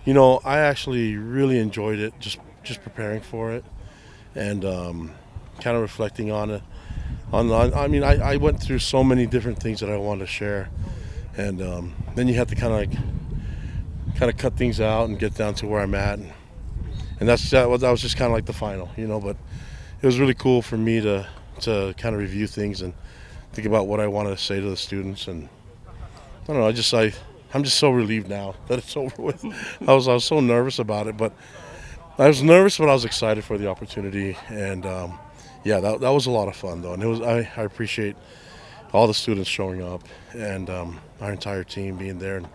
I actually really enjoyed it, just preparing for it, and kind of reflecting on it. I went through so many different things that I wanted to share, and then you have to kind of cut things out and get down to where I'm at, and that was just kind of like the final. But it was really cool for me to kind of review things and think about what I want to say to the students, and I don't know. I'm just so relieved now that it's over with. I was so nervous about it, but I was nervous, but I was excited for the opportunity, and yeah, that was a lot of fun though, and I appreciate all the students showing up, and our entire team being there, and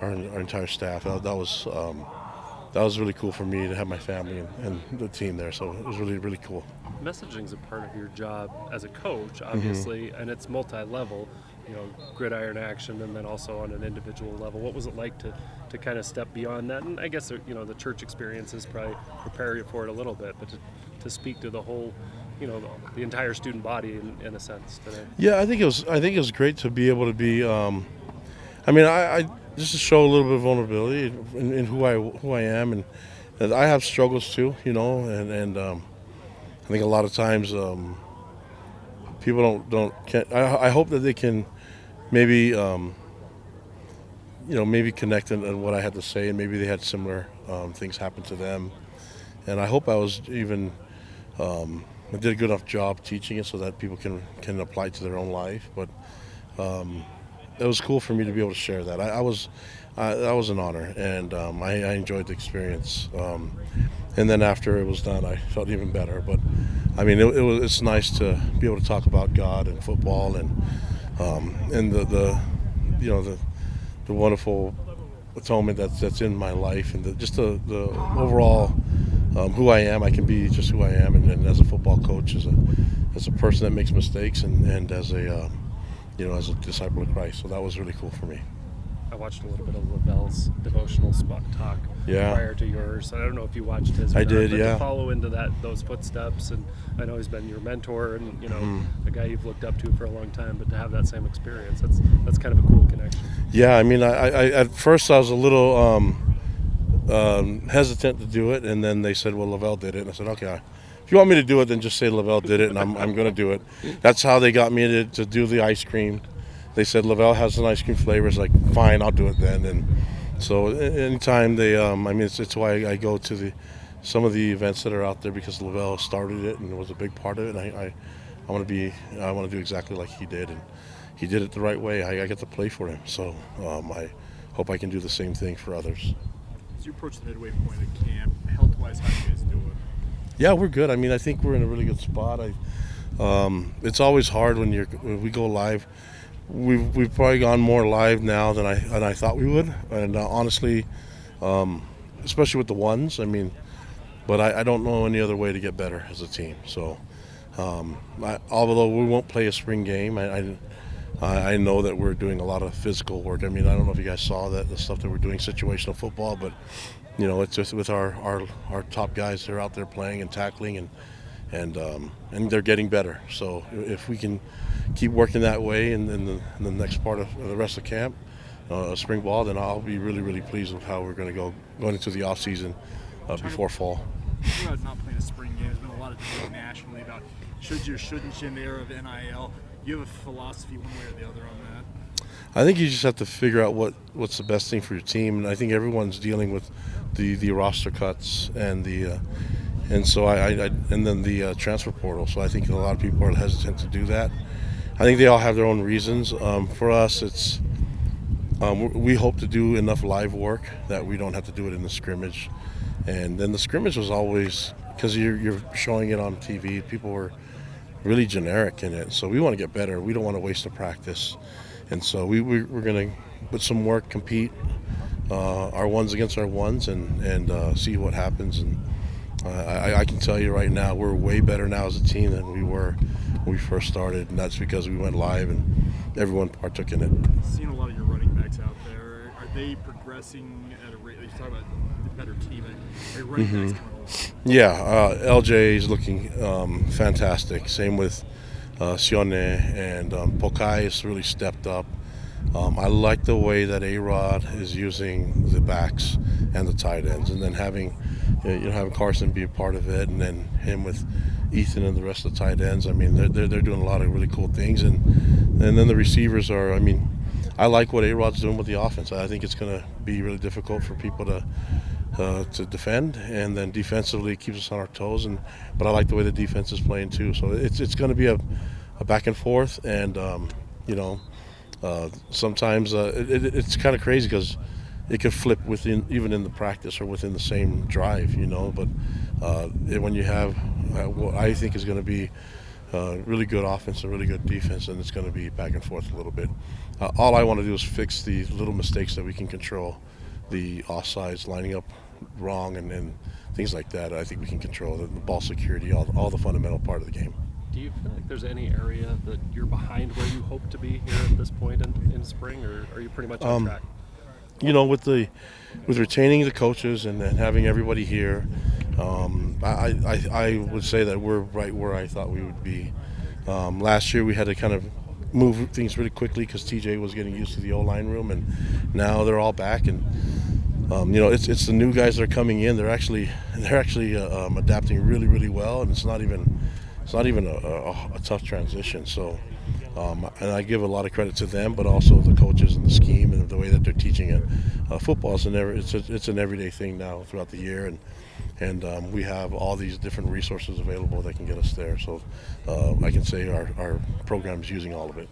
our entire staff. That was really cool for me to have my family and the team there. So it was really really cool. Messaging is a part of your job as a coach, obviously, and it's multi-level. Gridiron action, and then also on an individual level. What was it like to kind of step beyond that? And I guess the church experiences probably prepare you for it a little bit, but to speak to the whole, the entire student body in a sense today. Yeah, I think it was great to be able to be. I just to show a little bit of vulnerability in who I am, and I have struggles too, and I think a lot of times people can't. I hope that they can maybe maybe connect in what I had to say, and maybe they had similar things happen to them, and I hope I was even I did a good enough job teaching it so that people can apply it to their own life. But it was cool for me to be able to share that. That was an honor, and I enjoyed the experience. And then after it was done, I felt even better. But I mean, it's nice to be able to talk about God and football and the wonderful atonement that's in my life, and the overall who I am. I can be just who I am, and as a football coach, as a person that makes mistakes, and as a as a disciple of Christ. So that was really cool for me. I watched a little bit of Lavelle's devotional spot talk prior to yours. I don't know if you watched his. I did, but yeah. To follow into those footsteps, and I know he's been your mentor, and a guy you've looked up to for a long time. But to have that same experience, that's kind of a cool connection. Yeah, I mean, I at first I was a little hesitant to do it, and then they said, "Well, Lavelle did it," and I said, "Okay, if you want me to do it, then just say Lavelle did it, and I'm going to do it." That's how they got me to do the ice cream. They said Lavelle has an ice cream flavor. It's like, fine, I'll do it then. And so anytime they, it's why I go to some of the events that are out there, because Lavelle started it and was a big part of it. And I want to do exactly like he did, and he did it the right way. I get to play for him, so I hope I can do the same thing for others. As you approach the midway point of camp, health-wise, how do you guys do it? Yeah, we're good. I mean, I think we're in a really good spot. It's always hard when we go live. We've probably gone more live now than I thought we would, and honestly, especially with the ones. I mean, but I don't know any other way to get better as a team. So, although we won't play a spring game, I know that we're doing a lot of physical work. I mean, I don't know if you guys saw the stuff that we're doing, situational football, but it's just with our top guys. They're out there playing and tackling, and they're getting better. So if we can keep working that way in the next part of the rest of camp, spring ball, then I'll be really really pleased with how we're going to going into the off season before fall. About not playing a spring game, there's been a lot of debate nationally about should you or shouldn't you in the era of NIL. Do you have a philosophy one way or the other on that? I think you just have to figure out what's the best thing for your team, and I think everyone's dealing with the roster cuts and the and so and then the transfer portal. So I think a lot of people are hesitant to do that. I think they all have their own reasons. For us, it's we hope to do enough live work that we don't have to do it in the scrimmage. And then the scrimmage was always, because you're showing it on TV, people were really generic in it. So we want to get better. We don't want to waste a practice. And so we're going to put some work, compete our ones against our ones, and see what happens. And I can tell you right now, we're way better now as a team than we were when we first started, and that's because we went live and everyone partook in it. Seeing a lot of your running backs out there, are they progressing at a rate? You talk about the better team. Are your running backs coming along? Yeah, LJ is looking fantastic. Same with Sione, and Pokai has really stepped up. I like the way that A-Rod is using the backs and the tight ends, and then having having Carson be a part of it, and then him with Ethan and the rest of the tight ends. I mean, they're doing a lot of really cool things, and then the receivers are. I mean, I like what A-Rod's doing with the offense. I think it's going to be really difficult for people to defend, and then defensively it keeps us on our toes. But I like the way the defense is playing too. So it's going to be a back and forth, and sometimes it's kind of crazy because it could flip even in the practice or within the same drive, But when you have what I think is going to be really good offense and really good defense, and it's going to be back and forth a little bit. All I want to do is fix the little mistakes that we can control, the offsides, lining up wrong, and things like that. I think we can control the ball security, all the fundamental part of the game. Do you feel like there's any area that you're behind where you hope to be here at this point in spring, or are you pretty much on track? With retaining the coaches and having everybody here, I would say that we're right where I thought we would be. Last year we had to kind of move things really quickly because TJ was getting used to the O-line room, and now they're all back, and it's the new guys that are coming in. They're actually adapting really, really well, and it's not even a tough transition. So, and I give a lot of credit to them, but also the coaches and the scheme and the way that they're teaching it. Football is it's an everyday thing now throughout the year, and we have all these different resources available that can get us there. So I can say our program is using all of it.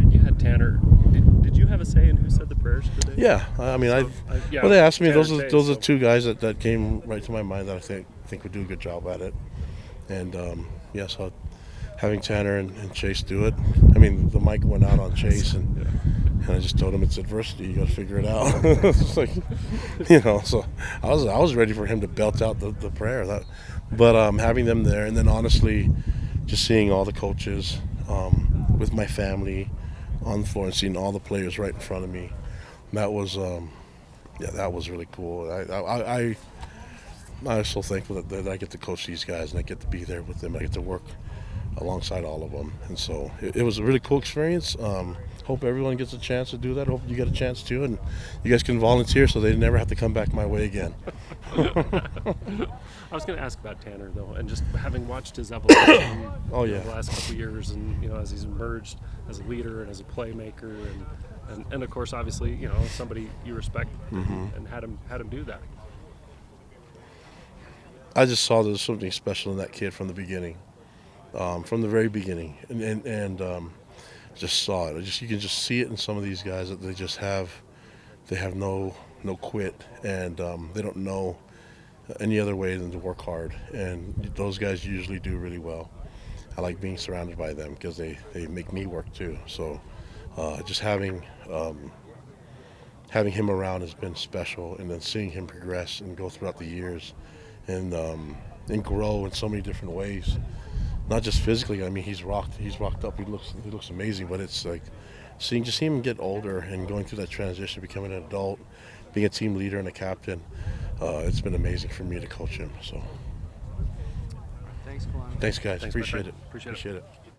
You had Tanner. Did you have a say in who said the prayers today? Yeah, I mean, when they asked me, those are two guys that came right to my mind that I think would do a good job at it. And so having Tanner and Chase do it. I mean, the mic went out on Chase, and I just told him it's adversity. You got to figure it out. It's like, So I was ready for him to belt out the prayer. But having them there, and then honestly, just seeing all the coaches with my family on the floor and seeing all the players right in front of me, that was that was really cool. I'm so thankful that I get to coach these guys and I get to be there with them. I get to work alongside all of them, and so it was a really cool experience. Hope everyone gets a chance to do that. Hope you get a chance too, and you guys can volunteer so they never have to come back my way again. I was going to ask about Tanner though, and just having watched his evolution the last couple of years, and as he's emerged as a leader and as a playmaker, and of course obviously somebody you respect, and had him do that. I just saw there was something special in that kid from the beginning, from the very beginning, and just saw it. You can just see it in some of these guys that they have no quit, and they don't know any other way than to work hard. And those guys usually do really well. I like being surrounded by them because they make me work too. So just having him around has been special, and then seeing him progress and go throughout the years, and grow in so many different ways. Not just physically. I mean, he's rocked up. He looks amazing. But it's like seeing him get older and going through that transition, becoming an adult, being a team leader and a captain. It's been amazing for me to coach him. So, Thanks, Kalani. Thanks, guys. Thanks, Appreciate it. Appreciate it.